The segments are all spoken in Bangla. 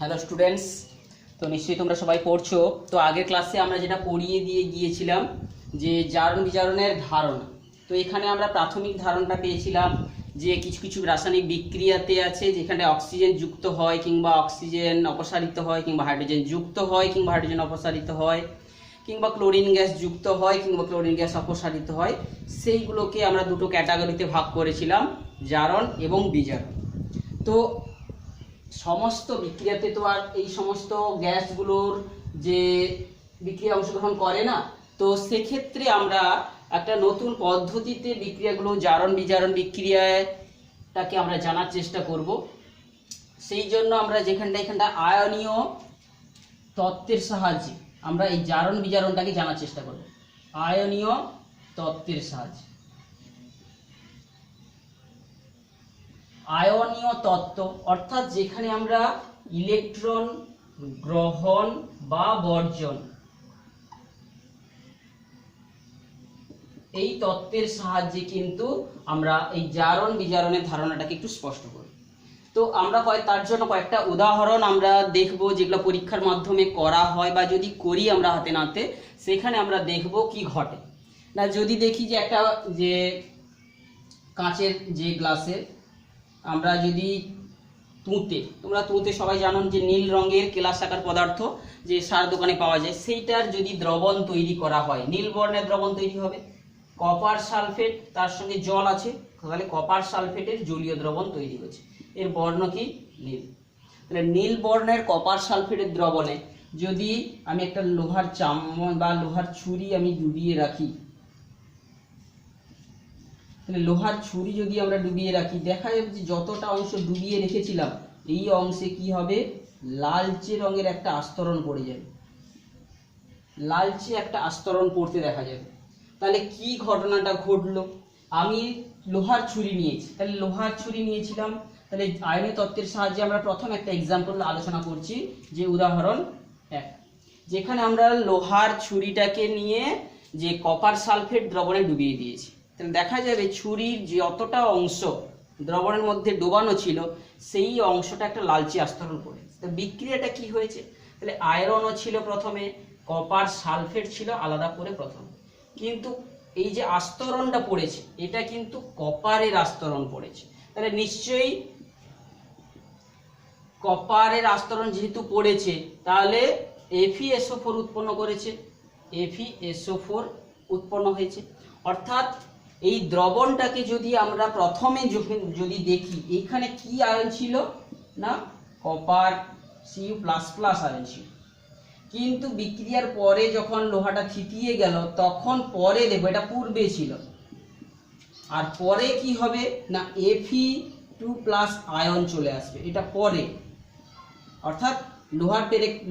হ্যালো স্টুডেন্টস, তো নিশ্চয়ই তোমরা সবাই পড়ছো। তো আগের ক্লাসে আমরা যেটা পড়িয়ে দিয়ে গিয়েছিলাম যে জারণ বিজারণের ধারণা। তো এখানে আমরা প্রাথমিক ধারণাটা পেয়েছিলাম যে কিছু কিছু রাসায়নিক বিক্রিয়াতে আছে যেখানে অক্সিজেন যুক্ত হয় কিংবা অক্সিজেন অপসারিত হয় কিংবা হাইড্রোজেন যুক্ত হয় কিংবা হাইড্রোজেন অপসারিত হয় কিংবা ক্লোরিন গ্যাস যুক্ত হয় কিংবা ক্লোরিন গ্যাস অপসারিত হয়। সেইগুলোকে আমরা দুটো ক্যাটাগরিতে ভাগ করেছিলাম, জারণ এবং বিজারণ। তো সমস্ত বিক্রিয়াতে তো আর এই সমস্ত গ্যাসগুলোর যে বিক্রিয়া অংশগ্রহণ করে না, তো সেক্ষেত্রে আমরা একটা নতুন পদ্ধতিতে বিক্রিয়াগুলো জারণ বিজারণ বিক্রিয়াটাকে আমরা জানার চেষ্টা করব। সেই জন্য আমরা এখানটা আয়নীয় তত্ত্বের সাহায্যে আমরা এই জারণ বিজারণটাকে জানার চেষ্টা করব। আয়নীয় তত্ত্বের সাহায্যে, আয়নীয় তত্ত্ব অর্থাৎ যেখানে আমরা ইলেকট্রন গ্রহণ বা বর্জন এই তত্ত্বের সাহায্যে কিন্তু আমরা এই জারণ বিজারণের ধারণাটাকে একটু স্পষ্ট করি। তো আমরা তার জন্য কয়েকটা উদাহরণ আমরা দেখব যেগুলো পরীক্ষার মাধ্যমে করা হয় বা যদি করি আমরা হাতে নাতে, সেখানে আমরা দেখব কি ঘটে না। যদি দেখি যে একটা যে কাঁচের যে গ্লাসের আমরা যদি তোমরা তুঁতে সবাই জানো যে নীল রঙের কেলাসাকার পদার্থ যে সার দোকানে পাওয়া যায়, সেইটার যদি দ্রবণ তৈরি করা হয়, নীল বর্ণের দ্রবণ তৈরি হবে। কপার সালফেট, তার সঙ্গে জল আছে, তাহলে কপার সালফেটের জলীয় দ্রবণ তৈরি হচ্ছে, এর বর্ণ কি নীল। তাহলে নীল বর্ণের কপার সালফেটের দ্রবণে যদি আমি একটা লোহার চামচ বা লোহার ছুরি আমি ডুবিয়ে রাখি, তাহলে লোহার ছুরি যদি আমরা ডুবিয়ে রাখি, দেখা যাবে যে যতটা অংশ ডুবিয়ে রেখেছিলাম এই অংশে কি হবে, লালচে রঙের একটা আস্তরণ পড়ে যাবে, লালচে একটা আস্তরণ পড়তে দেখা যাবে। তাহলে কি ঘটনাটা ঘটলো, আমি লোহার ছুরি নিয়েছি, তাহলে লোহার ছুরি নিয়েছিলাম, তাহলে আয়নীয় তত্ত্বের সাহায্যে আমরা প্রথম একটা এক্সাম্পল আলোচনা করছি, যে উদাহরণ 1, যেখানে আমরা লোহার ছুরিটাকে নিয়ে যে কপার সালফেট দ্রবণে ডুবিয়ে দিয়েছি। তাহলে দেখা যাবে ছুরির যতটা অংশ দ্রবণের মধ্যে ডোবানো ছিল সেই অংশটা একটা লালচে আস্তরণ পড়ে। তো বিক্রিয়াটা কি হয়েছে, তাহলে আয়রনও ছিল প্রথমে, কপার সালফেট ছিল আলাদা করে প্রথমে, কিন্তু এই যে আস্তরণটা পড়েছে এটা কিন্তু কপারের আস্তরণ পড়েছে। তাহলে নিশ্চয়ই কপারের আস্তরণ যেহেতু পড়েছে তাহলে FeSO4 উৎপন্ন করেছে, FeSO4 উৎপন্ন হয়েছে। অর্থাৎ এই দ্রবণটাকে যদি আমরা প্রথমে যদি দেখি, এইখানে কি আয়ন ছিল না, কপার Cu++ আয়ন ছিল, কিন্তু বিক্রিয়ার পরে যখন লোহাটা থিতিয়ে গেল তখন পরে দেখো এটা পূর্বে ছিল, আর পরে কি হবে না Fe2+ আয়ন চলে আসবে, এটা পরে। অর্থাৎ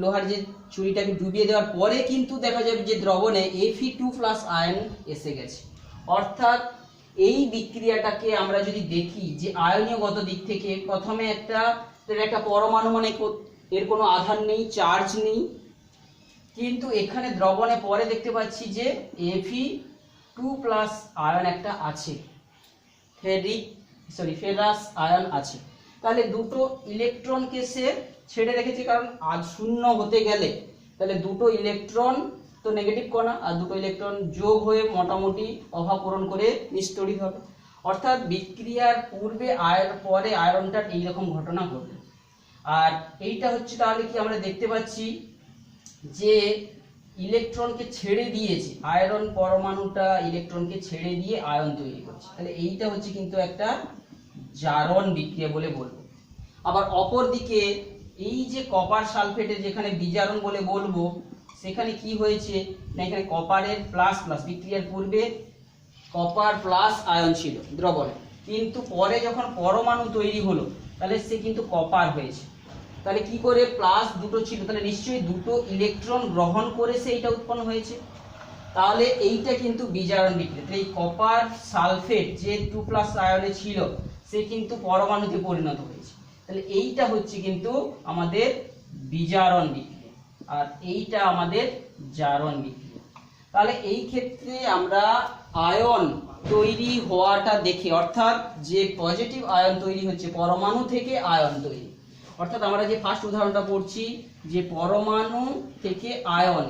লোহার যে ছুরিটাকে ডুবিয়ে দেওয়ার পরে কিন্তু দেখা যাবে যে দ্রবণে Fe2+ আয়ন এসে গেছে। অর্থাৎ এই বিক্রিয়াটাকে আমরা যদি দেখি যে আয়নীয়গত দিক থেকে, প্রথমে একটা পরমাণু মানে এর কোনো আধান নেই, চার্জ নেই, কিন্তু এখানে দ্রবণে পরে দেখতে পাচ্ছি যে Fe2+ আয়ন একটা আছে, ফেরাস আয়ন আছে। তাহলে দুটো ইলেকট্রনকে সে ছেড়ে রেখেছে, কারণ আজ শূন্য হতে গেলে তাহলে দুটো ইলেকট্রন তো নেগেটিভ কণা আর দুটো ইলেকট্রন যোগ হয়ে মোটামুটি অভাব পূরণ করে নিষ্ক্রিয় হবে। অর্থাৎ বিক্রিয়ার পূর্বে পরে আয়রনটার এইরকম ঘটনা ঘটবে। আর এইটা হচ্ছে তাহলে কি আমরা দেখতে পাচ্ছি যে ইলেকট্রনকে ছেড়ে দিয়েছে, আয়রন পরমাণুটা ইলেকট্রনকে ছেড়ে দিয়ে আয়ন তৈরি করছে। তাহলে এইটা হচ্ছে কিন্তু একটা জারণ বিক্রিয়া বলে বলবো। আবার অপর দিকে এই যে কপার সালফেটের যেখানে বিজারণ বলে বলবো, সেখানে কি হয়েছে না, এখানে কপারের প্লাস বিক্রিয়ার পূর্বে কপার প্লাস আয়ন ছিল দ্রবণে, কিন্তু পরে যখন পরমাণু তৈরি হলো তাহলে সে কিন্তু কপার হয়েছে। তাহলে কি করে প্লাস দুটো ছিল, তাহলে নিশ্চয়ই দুটো ইলেকট্রন গ্রহণ করে সেইটা উৎপন্ন হয়েছে। তাহলে এইটা কিন্তু বিজারণ বিক্রিয়া। এই কপার সালফেট যে 2+ আয়নে ছিল সে কিন্তু পরমাণুতে পরিণত হয়েছে। তাহলে এইটা হচ্ছে কিন্তু আমাদের বিজারণ বিক্রিয়া, আর এইটা আমাদের জারণ বিক্রিয়া। তাহলে এই ক্ষেত্রে আমরা আয়ন তৈরি হওয়াটা দেখে, অর্থাৎ যে পজিটিভ আয়ন তৈরি হচ্ছে পরমাণু থেকে আয়ন তৈরি, অর্থাৎ আমরা যে ফার্স্ট উদাহরণটা পড়ছি যে পরমাণু থেকে আয়ন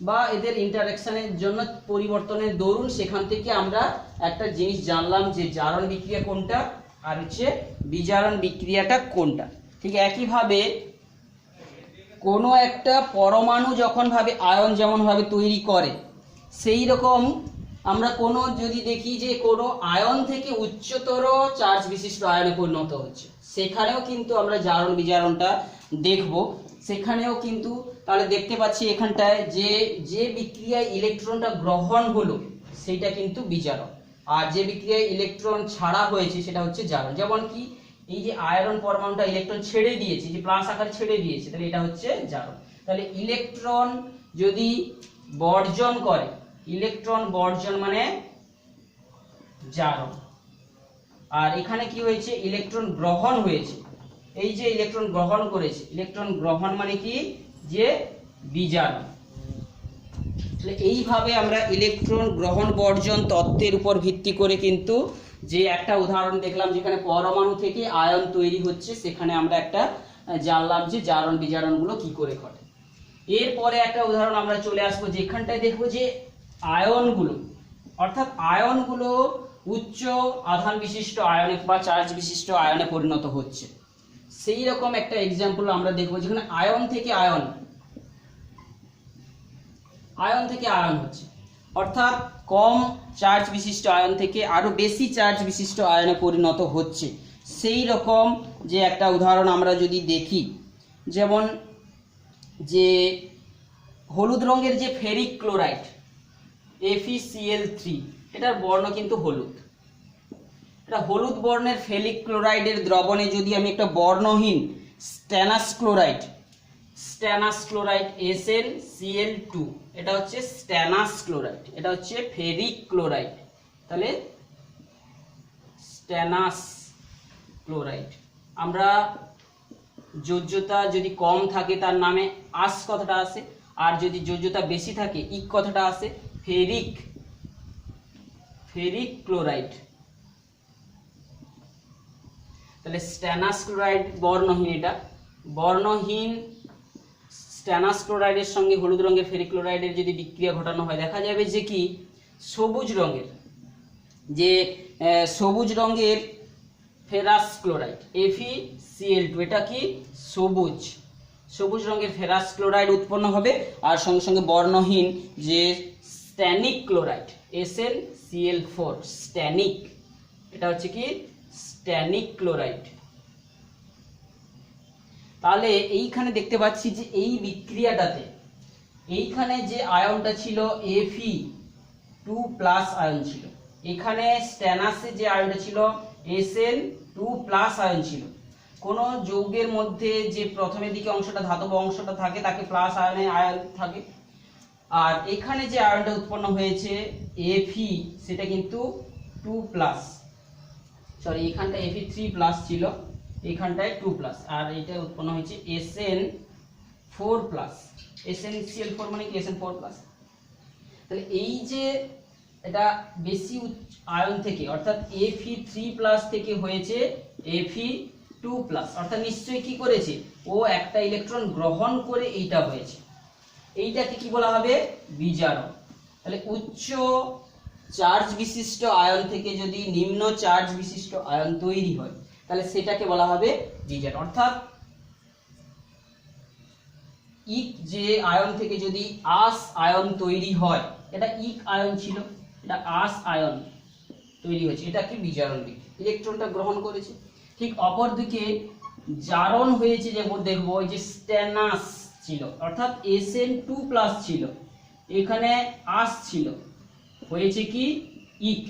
বা এদের ইন্টারঅ্যাকশনের জন্য পরিবর্তনের দরুন সেখান থেকে আমরা একটা জিনিস জানলাম যে জারণ বিক্রিয়া কোনটা আর হচ্ছে বিজারণ বিক্রিয়াটা কোনটা। ঠিক একইভাবে কোনো একটা পরমাণু যখন ভাবে আয়ন যেমন ভাবে তৈরি করে, সেই রকম আমরা কোনো যদি দেখি যে কোনো আয়ন থেকে উচ্চতর চার্জ বিশিষ্ট আয়নে পরিণত হচ্ছে, সেখানেও কিন্তু আমরা জারণ বিজারণটা দেখব। সেখানেও কিন্তু তাহলে দেখতে পাচ্ছি এখানটায় যে যে বিক্রিয়ায় ইলেকট্রনটা গ্রহণ হলো সেটা কিন্তু বিজারণ, আর যে বিক্রিয়ায় ইলেকট্রন ছাড়া হয়েছে সেটা হচ্ছে জারণ। যেমন কি এই যে আয়রন পরমাণুটা ইলেকট্রন ছেড়ে দিয়েছে, যে প্লাস আকারে ছেড়ে দিয়েছে, তাহলে এটা হচ্ছে জারণ। তাহলে ইলেকট্রন যদি বর্জন করে, ইলেকট্রন বর্জন মানে জারণ। আর এখানে কি হয়েছে, ইলেকট্রন গ্রহণ হয়েছে, এই যে ইলেকট্রন গ্রহণ করেছে, ইলেকট্রন গ্রহণ মানে কি যে বিজারণ। তাহলে এইভাবে আমরা ইলেকট্রন গ্রহণ বর্জন তত্ত্বের উপর ভিত্তি করে কিন্তু যে একটা উদাহরণ দেখলাম যেখানে পরমাণু থেকে আয়ন তৈরি হচ্ছে, সেখানে আমরা একটা জানলাম যে জারণ বিজারণগুলো কি করে ঘটে। এরপরে একটা উদাহরণ আমরা চলে আসবো যেখানটায় দেখবো যে আয়নগুলো, অর্থাৎ আয়নগুলো উচ্চ আধান বিশিষ্ট আয়নে বা চার্জ বিশিষ্ট আয়নে পরিণত হচ্ছে। সেই রকম একটা এক্সাম্পল আমরা দেখবো যেখানে আয়ন থেকে আয়ন হচ্ছে, অর্থাৎ কম চার্জ বিশিষ্ট আয়ন থেকে আরো বেশি চার্জ বিশিষ্ট আয়নে পরিণত হচ্ছে। সেই রকম যে একটা উদাহরণ আমরা যদি দেখি, যেমন যে হলুদ রঙের যে ফেরিক ক্লোরাইড FeCl3, এটার বর্ণ কিন্তু হলুদ। এটা হলুদ বর্ণের ফেরিক ক্লোরাইডের দ্রবণে যদি আমি একটা বর্ণহীন স্ট্যানাস ক্লোরাইড SnCl2, এটা হচ্ছে স্ট্যানাস ক্লোরাইড, এটা হচ্ছে ফেরিক ক্লোরাইড, তাহলে স্ট্যানাস ক্লোরাইড। আমরা যোজ্যতা যদি কম থাকে তার নামে আস কথাটা আসে, আর যদি যোজ্যতা বেশি থাকে ইক কথাটা আসে, ফেরিক ক্লোরাইড। তাহলে স্ট্যানাস ক্লোরাইড বর্ণহীন, এটা বর্ণহীন স্ট্যানাস ক্লোরাইডের সঙ্গে হলুদ রঙের ফেরিক ক্লোরাইডের যদি বিক্রিয়া ঘটানো হয়, দেখা যাবে যে কি সবুজ রঙের ফেরাস ক্লোরাইড FeCl2, এটা কি সবুজ রঙের ফেরাস ক্লোরাইড উৎপন্ন হবে, আর সঙ্গে সঙ্গে বর্ণহীন যে স্ট্যানিক ক্লোরাইড SnCl4, স্ট্যানিক, এটা হচ্ছে কি স্ট্যানিক ক্লোরাইড। তাহলে এইখানে দেখতে পাচ্ছি যে এই বিক্রিয়াটাতে এইখানে যে আয়নটা ছিল Fe2+ আয়ন ছিল, এখানে স্ট্যানাসে যে আয়নটা ছিল Sn2+ আয়ন ছিল। কোন যৌগের মধ্যে যে প্রথমের দিকে অংশটা ধাতব অংশটা থাকে তাকে প্লাস আয়নে আয়ন থাকে, আর এখানে যে আয়নটা উৎপন্ন হয়েছে Fe, সেটা কিন্তু 2+, সরি এখানটা Fe3+ ছিল, এখানটায় 2+, আর এটা উৎপন্ন হয়েছে Sn4+, SnCl4 মানে কি Sn4+। তাহলে এই যে এটা বেশি আয়ন থেকে অর্থাৎ Fe3+ থেকে হয়েছে Fe2+, অর্থাৎ নিশ্চয়ই কি করেছে, ও একটা ইলেকট্রন গ্রহণ করে এইটা হয়েছে, এইটাকে কি বলা হবে, বিজারণ। তাহলে উচ্চ চার্জ বিশিষ্ট আয়ন থেকে যদি নিম্ন চার্জ বিশিষ্ট আয়ন তৈরি হয়, তাহলে সেটাকে বলা হবে বিজারণ। অর্থাৎ ইক যে আয়ন থেকে যদি আস আয়ন তৈরি হয়, এটা ইক আয়ন ছিল, এটা আস আয়ন তৈরি হয়েছে, এটা কি বিজারণ বিক্রিয়া, ইলেকট্রনটা গ্রহণ করেছে। ঠিক অপরদিকে জারণ হয়েছে, যেমন দেখবো ওই যে স্ট্যানাস ছিল, অর্থাৎ Sn2+ ছিল, এখানে আস ছিল, হয়েছে কি ইক,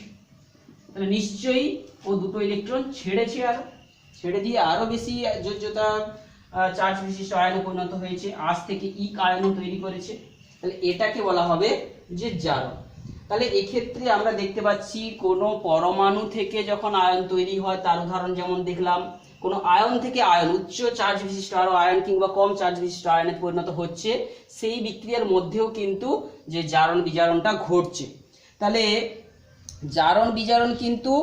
তাহলে নিশ্চয়ই ও দুটো ইলেকট্রন ছেড়ে দিয়ে আরো বেশি যোজ্যতা চার্জ বিশিষ্ট আয়নে পরিণত হয়েছে, আজ থেকে ইক আয়ন তৈরি করেছে, তাহলে এটাকে বলা হবে যে জারণ। তাহলে এক্ষেত্রে আমরা দেখতে পাচ্ছি কোনো পরমাণু থেকে যখন আয়ন তৈরি হয় তার উদাহরণ যেমন দেখলাম, কোনো আয়ন থেকে আয়ন উচ্চ চার্জ বিশিষ্ট আরো আয়ন কিংবা কম চার্জ বিশিষ্ট আয়নে পরিণত হচ্ছে, সেই বিক্রিয়ার মধ্যেও কিন্তু যে জারণ বিজারণটা ঘটছে। তাহলে জারণ বিজারণ কিন্তু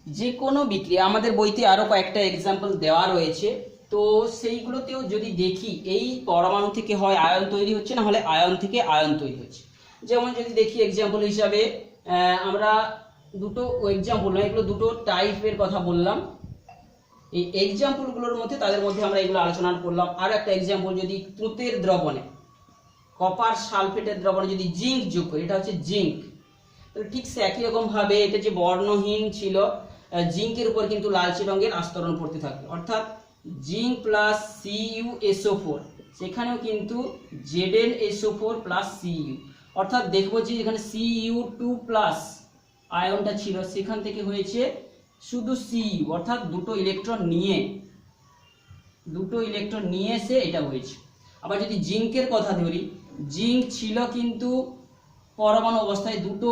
যে কোনো বিক্রিয়া, আমাদের বইতে আরো কয়েকটা এক্সাম্পল দেওয়া রয়েছে, তো সেইগুলোতেও যদি দেখি এই পরমাণু থেকে হয় আয়ন তৈরি হচ্ছে, না হলে আয়ন থেকে আয়ন তৈরি হচ্ছে। যেমন যদি দেখি এক্সাম্পল হিসাবে আমরা দুটো এক্সাম্পল নয়, এগুলো দুটো টাইপের কথা বললাম। এই এক্সাম্পলগুলোর মধ্যে তাদের মধ্যে আমরা এগুলো আলোচনা করলাম। আর একটা এক্সাম্পল, যদি তুঁতের দ্রবণে, কপার সালফেটের দ্রবণে যদি জিঙ্ক যোগ করি, এটা হচ্ছে জিঙ্ক, তাহলে ঠিক একই রকম ভাবে এটা যে বর্ণহীন ছিল, জিঙ্কের উপর কিন্তু লালচে রঙের আস্তরণ পড়তে থাকবে, অর্থাৎ জিঙ্ক প্লাস CuSO4, সেখানেও কিন্তু ZnSO4 প্লাস Cu, অর্থাৎ দেখবো যে এখানে Cu2 প্লাস আয়নটা ছিল, সেখান থেকে হয়েছে শুধু Cu, অর্থাৎ দুটো ইলেকট্রন নিয়ে এসে এটা হয়েছে। আবার যদি জিঙ্কের কথা ধরি, জিঙ্ক ছিল কিন্তু পরমাণু অবস্থায় দুটো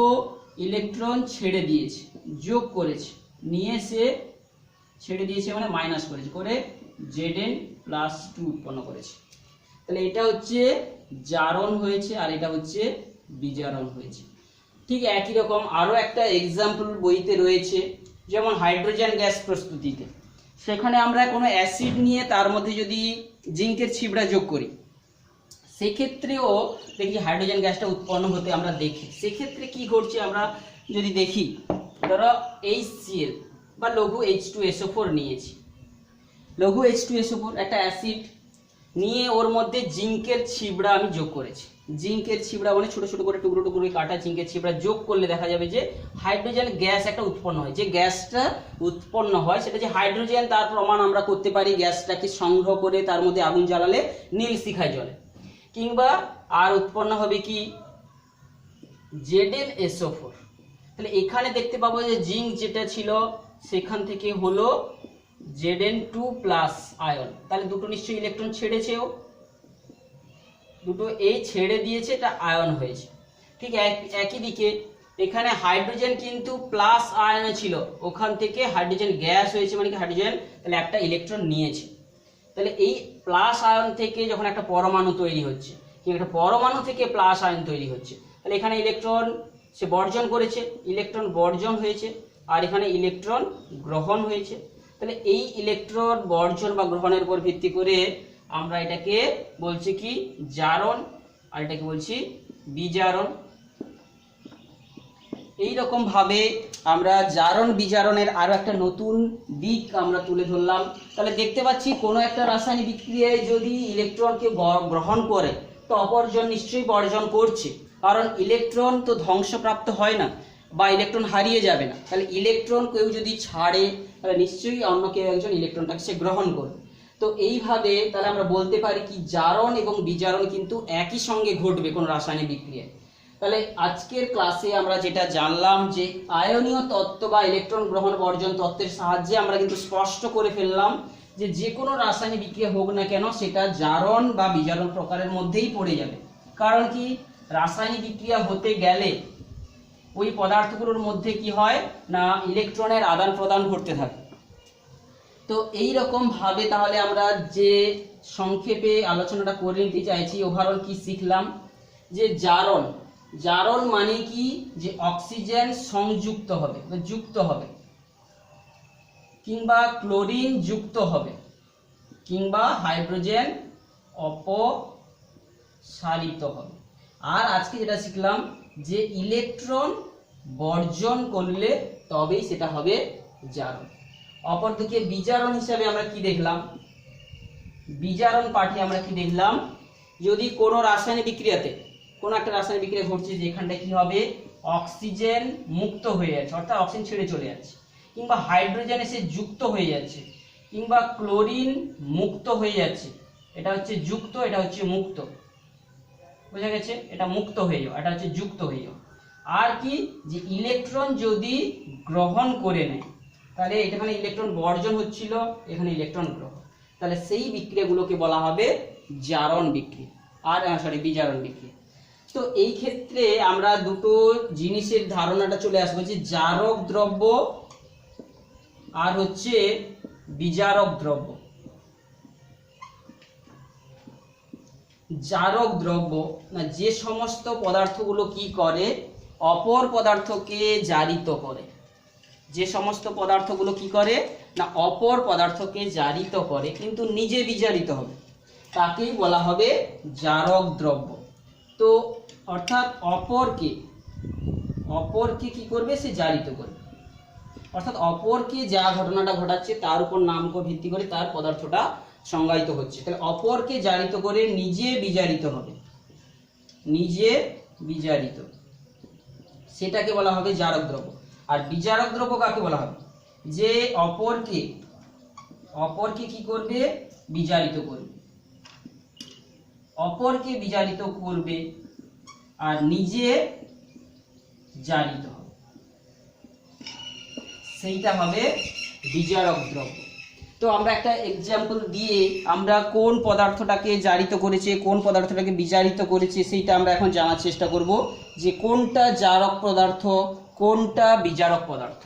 ইলেকট্রন ছেড়ে দিয়েছে, যোগ করেছে, নিয়ে এসে ছেড়ে দিয়েছে মানে মাইনাস করেছে, করে Zn+2 উৎপন্ন করেছে। তাহলে এটা হচ্ছে জারণ হয়েছে আর এটা হচ্ছে বিজারণ হয়েছে। ঠিক একই রকম আরো একটা এক্সাম্পল বইতে রয়েছে, যেমন হাইড্রোজেন গ্যাস প্রস্তুতিতে, সেখানে আমরা কোনো অ্যাসিড নিয়ে তার মধ্যে যদি জিঙ্কের ছিবড়া যোগ করি, সেক্ষেত্রেও দেখি হাইড্রোজেন গ্যাসটা উৎপন্ন হতে আমরা দেখি। সেক্ষেত্রে কি ঘটছে আমরা যদি দেখি, ধরো HCl বা লঘু H2SO4 নিয়েছি, লঘু H2SO4 একটা অ্যাসিড নিয়ে ওর মধ্যে জিঙ্কের ছিবড়া আমি যোগ করেছি। জিঙ্কের ছিবড়া মানে ছোট ছোট করে টুকরো টুকরো কাটা জিঙ্কের ছিবড়া যোগ করলে দেখা যাবে যে হাইড্রোজেন গ্যাস একটা উৎপন্ন হয়। যে গ্যাসটা উৎপন্ন হয় সেটা যে হাইড্রোজেন, তার প্রমাণ আমরা করতে পারি গ্যাসটাকে সংগ্রহ করে তার মধ্যে আগুন জ্বালালে নীল শিখায় জ্বলে, কিংবা আর উৎপন্ন হবে কি ZnSO4। তাহলে এখানে দেখতে পাবো যে জিঙ্ক যেটা ছিল সেখান থেকে হলো Zn2 প্লাস আয়ন, তাহলে দুটো নিশ্চয়ই ইলেকট্রন ছেড়েছেও, দুটো এই ছেড়ে দিয়েছে, এটা আয়ন হয়েছে। ঠিক একই দিকে এখানে হাইড্রোজেন কিন্তু প্লাস আয়নে ছিল, ওখান থেকে হাইড্রোজেন গ্যাস হয়েছে, মানে কি হাইড্রোজেন তাহলে একটা ইলেকট্রন নিয়েছে। তাহলে এই প্লাস আয়ন থেকে যখন একটা পরমাণু তৈরি হচ্ছে, কিংবা একটা পরমাণু থেকে প্লাস আয়ন তৈরি হচ্ছে, তাহলে এখানে ইলেকট্রন সে বর্জন করেছে, ইলেকট্রন বর্জন হয়েছে, আর এখানে ইলেকট্রন গ্রহণ হয়েছে। তাহলে এই ইলেকট্রন বর্জন বা গ্রহণের উপর ভিত্তি করে আমরা এটাকে বলছি কি জারণ, আর এটাকে বলছি বিজারণ। এই রকম ভাবে আমরা জারণ বিজারণের আরো একটা নতুন দিক আমরা তুলে ধরলাম। তাহলে দেখতে পাচ্ছি কোনো একটা রাসায়নিক বিক্রিয়ায় যদি ইলেকট্রনকে গ্রহণ করে, তো অপরজন নিশ্চয়ই বর্জন করছে, কারণ ইলেকট্রন তো ধ্বংসপ্রাপ্ত হয় না বা ইলেকট্রন হারিয়ে যাবে না। তাহলে ইলেকট্রন কেউ যদি ছাড়ে, তাহলে নিশ্চয়ই অন্য কেউ একজন ইলেকট্রনটাকে সে গ্রহণ করবে। তো এইভাবে তাহলে আমরা বলতে পারি কি জারণ এবং বিজারণ কিন্তু একই সঙ্গে ঘটবে কোন রাসায়নিক বিক্রিয়ায়। তাহলে আজকের ক্লাসে আমরা যেটা জানলাম যে আয়নীয় তত্ত্ব বা ইলেকট্রন গ্রহণ বর্জন তত্ত্বের সাহায্যে আমরা কিন্তু স্পষ্ট করে ফেললাম যে যে কোনো রাসায়নিক বিক্রিয়া হোক না কেন সেটা জারণ বা বিজারণ প্রকারের মধ্যেই পড়ে যাবে। কারণ কি, রাসায়নিক বিক্রিয়া হতে গেলে ওই পদার্থগুলোর মধ্যে কি হয় না ইলেকট্রনের আদান প্রদান ঘটতে থাকে। তো এই রকম ভাবে তাহলে আমরা যে সংক্ষেপে আলোচনাটা করে নিতে চাইছি, ওভারঅল কি শিখলাম যে জারণ, জারণ মানে কি যে অক্সিজেন সংযুক্ত হবে বা যুক্ত হবে, কিংবা ক্লোরিন যুক্ত হবে, কিংবা হাইড্রোজেন অপসারিত হবে। আর আজকে যেটা শিখলাম যে ইলেকট্রন বর্জন করলে তবেই সেটা হবে জারণ। অপরদিকে বিজারণ হিসাবে আমরা কি দেখলাম, বিজারণ পাঠে আমরা কি দেখলাম, যদি কোনো রাসায়নিক বিক্রিয়াতে কোনো একটা রাসায়নিক বিক্রিয়া ঘটছে যেখানটা কি হবে অক্সিজেন মুক্ত হয়ে যাচ্ছে, অর্থাৎ অক্সিজেন ছেড়ে চলে যাচ্ছে, কিংবা হাইড্রোজেন এসে যুক্ত হয়ে যাচ্ছে, কিংবা ক্লোরিন মুক্ত হয়ে যাচ্ছে, এটা হচ্ছে যুক্ত, এটা হচ্ছে মুক্ত, বোঝা গেছে, এটা মুক্ত হয়ে যাও, এটা হচ্ছে যুক্ত হয়ে যাও। আর কি যে ইলেকট্রন যদি গ্রহণ করে নেয়, তাহলে এখানে ইলেকট্রন বর্জন হচ্ছিল, এখানে ইলেকট্রন গ্রহণ, তাহলে সেই বিক্রিয়াগুলোকে বলা হবে জারণ বিক্রিয়া, আর বিজারণ বিক্রিয়া। তো এই ক্ষেত্রে আমরা দুটো জিনিসের ধারণাটা চলে আসবে যে জারক দ্রব্য আর হচ্ছে বিজারক দ্রব্য। জারক দ্রব্য না যে সমস্ত পদার্থগুলো কি করে অপর পদার্থকে জারিত করে, যে সমস্ত পদার্থগুলো কি করে না অপর পদার্থকে জারিত করে কিন্তু নিজে বিজারিত হবে, তাকেই বলা হবে জারক দ্রব্য। তো অর্থাৎ অপরকে কি করবে, সে জারিত করবে, অর্থাৎ অপরকে যা ঘটনাটা ঘটাচ্ছে তার উপর নামকে ভিত্তি করে তার পদার্থটা সংজ্ঞায়িত হচ্ছে। তাহলে অপরকে জারিত করে নিজে বিজারিত হবে, নিজে বিজারিত, সেটাকে বলা হবে জারক দ্রব্য। আর বিজারক দ্রব্য কাকে বলা হবে, যে অপরকে কি করবে, বিজারিত করবে, অপরকে বিজারিত করবে আর নিজে জারিত হবে, সেইটা হবে বিজারক দ্রব্য। তো আমরা একটা এক্সাম্পল দিয়ে আমরা কোন পদার্থটাকে জারিত করেছে কোন পদার্থটাকে বিজারিত করেছে সেইটা আমরা এখন জানার চেষ্টা করব, যে কোনটা জারক পদার্থ কোনটা বিজারক পদার্থ।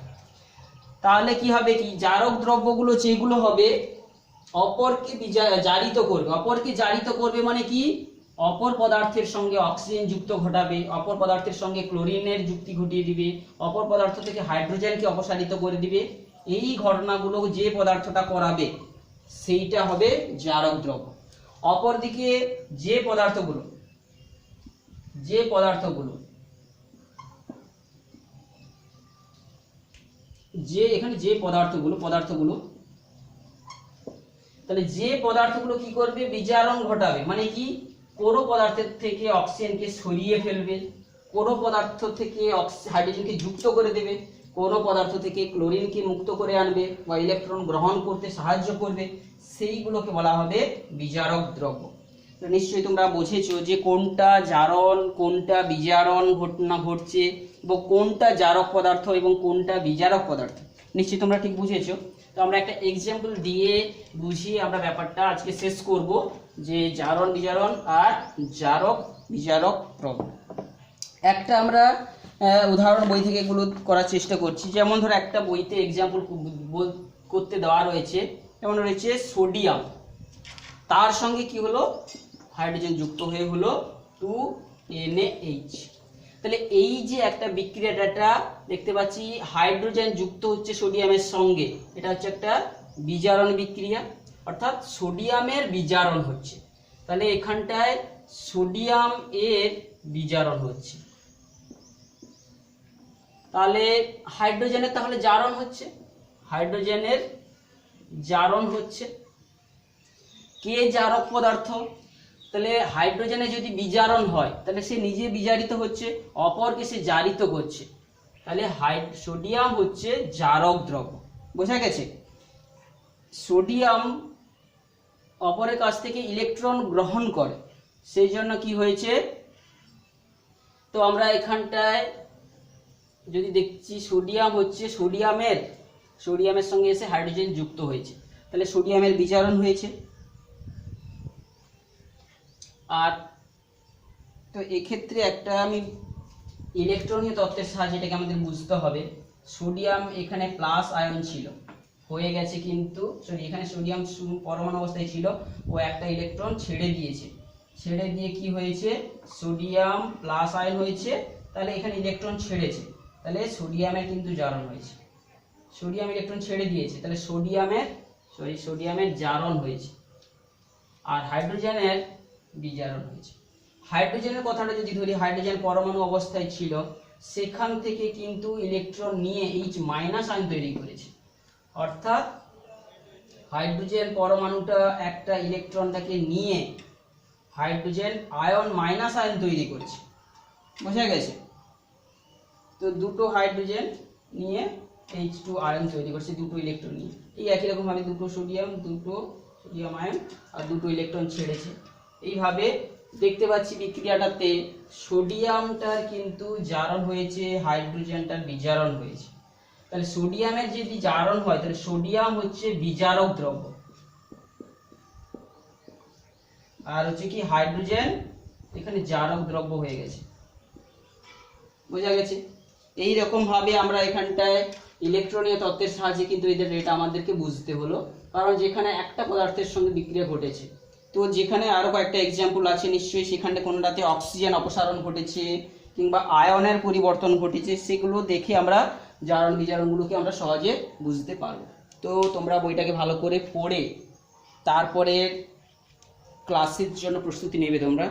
তাহলে কি হবে, কি জারক দ্রব্যগুলো যেগুলো হবে অপরকে জারিত করবে, অপরকে জারিত করবে মানে কি, অপর পদার্থের সঙ্গে অক্সিজেন যুক্ত ঘটাবে, অপর পদার্থের সঙ্গে ক্লোরিনের যুক্তি ঘটিয়ে দিবে, অপর পদার্থ থেকে হাইড্রোজেনকে অপসারিত করে দিবে, এই ঘটনাগুলো যে পদার্থটা করাবে সেইটা হবে জারক দ্রব্য। অপরদিকে যে পদার্থগুলো এখানে যে পদার্থগুলো তাহলে যে পদার্থগুলো কি করবে, বিজারণ ঘটাবে মানে কি, কোনো পদার্থের থেকে অক্সিজেনকে সরিয়ে ফেলবে, কোনো পদার্থ থেকে হাইড্রোজেনকে যুক্ত করে দেবে, কোনো পদার্থ থেকে ক্লোরিনকে মুক্ত করে আনবে বা ইলেকট্রন গ্রহণ করতে সাহায্য করবে, সেইগুলোকে বলা হবে বিজারক দ্রব্য। তো নিশ্চয়ই তোমরা বুঝেছো যে কোনটা জারণ কোনটা বিজারণ ঘটনা ঘটছে এবং কোনটা জারক পদার্থ এবং কোনটা বিজারক পদার্থ, নিশ্চয়ই তোমরা ঠিক বুঝেছো। তো আমরা একটা এক্সাম্পল দিয়ে বুঝিয়ে আমরা ব্যাপারটা আজকে শেষ করব, যে জারণ বিজারণ আর জারক বিজারক দ্রব্য। একটা আমরা উদাহরণ বই থেকে এগুলো করার চেষ্টা করছি। যেমন ধরো একটা বইতে এক্সাম্পল করতে দেওয়া রয়েছে, যেমন রয়েছে সোডিয়াম, তার সঙ্গে কি হলো, হাইড্রোজেন যুক্ত হয়ে হলো 2NaH। তাহলে এই যে একটা বিক্রিয়াটা দেখতে পাচ্ছি, হাইড্রোজেন যুক্ত হচ্ছে সোডিয়ামের সঙ্গে, এটা হচ্ছে একটা বিজারণ বিক্রিয়া, অর্থাৎ সোডিয়ামের বিজারণ হচ্ছে। তাহলে এখানটায় সোডিয়াম এর বিজারণ হচ্ছে, তাহলে হাইড্রোজেনের তাহলে জারণ হচ্ছে, হাইড্রোজেনের জারণ হচ্ছে। কে জারক পদার্থ, তাহলে হাইড্রোজেনে যদি বিজারণ হয় তাহলে সে নিজে বিজারিত হচ্ছে, অপরকে সে জারিত করছে, তাহলে সোডিয়াম হচ্ছে জারক দ্রব্য। বোঝা গেছে? সোডিয়াম অপরের কাছ থেকে ইলেকট্রন গ্রহণ করে, সেই জন্য কি হয়েছে, তো আমরা এখানটায় যদি দেখছি সোডিয়াম হচ্ছে সোডিয়ামের সঙ্গে এসে হাইড্রোজেন যুক্ত হয়েছে, তাহলে সোডিয়ামের বিজারণ হয়েছে। আর তো এক্ষেত্রে একটা আমি ইলেকট্রনীয় তত্ত্বের সাহায্যে এটাকে আমাদের বুঝতে হবে। সোডিয়াম এখানে প্লাস আয়ন ছিল, হয়ে গেছে কিন্তু এখানে সোডিয়াম পরমাণু অবস্থায় ছিল, ও একটা ইলেকট্রন ছেড়ে দিয়েছে, ছেড়ে দিয়ে কি হয়েছে, সোডিয়াম প্লাস আয়ন হয়েছে, তাহলে এখানে ইলেকট্রন ছেড়েছে, তাহলে সোডিয়ামের কিন্তু জারণ হয়েছে, সোডিয়াম ইলেকট্রন ছেড়ে দিয়েছে, তাহলে সোডিয়ামের জারণ হয়েছে, আর হাইড্রোজেনের বিজারণ হয়েছে। হাইড্রোজেনের কথাটা যদি ধরি, হাইড্রোজেন পরমাণু অবস্থায় ছিল, সেখান থেকে কিন্তু ইলেকট্রন নিয়ে H- আয়ন তৈরি করেছে, অর্থাৎ হাইড্রোজেন পরমাণুটা একটা ইলেকট্রনটাকে নিয়ে হাইড্রোজেন আয়ন মাইনাস আয়ন তৈরি করেছে। বোঝা গেছে? তো দুটো হাইড্রোজেন নিয়ে H2 আয়ন তৈরি করছে, দুটো ইলেকট্রন নিয়ে। এই একই রকম ভাবে দুটো সোডিয়াম আয়ন আর দুটো ইলেকট্রন ছেড়েছে। এইভাবে দেখতে পাচ্ছি বিক্রিয়াটাতে সোডিয়ামটার কিন্তু জারণ হয়েছে, হাইড্রোজেনটার বিজারণ হয়েছে। তাহলে সোডিয়ামের যদি জারণ হয় তাহলে সোডিয়াম হচ্ছে বিজারক দ্রব্য, আর হচ্ছে কি হাইড্রোজেন এখানে জারক দ্রব্য হয়ে গেছে। বোঝা গেছে? এই রকম ভাবে আমরা এখানটায় ইলেকট্রনীয় তত্ত্বের সাহায্যে কিন্তু এদের রেট আমাদেরকে বুঝতে হলো, কারণ যেখানে একটা পদার্থের সঙ্গে বিক্রিয়া ঘটেছে, তো যেখানে আরো কয়েকটা এক্সাম্পল আছে নিশ্চয়ই, সেখানে কোনটাতে অক্সিজেন অপসারণ ঘটেছে কিংবা আয়নের পরিবর্তন ঘটেছে, সেগুলো দেখে আমরা জারণ বিজারণগুলোকে আমরা সহজে বুঝতে পারবো। তো তোমরা বইটাকে ভালো করে পড়ে তারপরে ক্লাসের জন্য প্রস্তুতি নেবে তোমরা।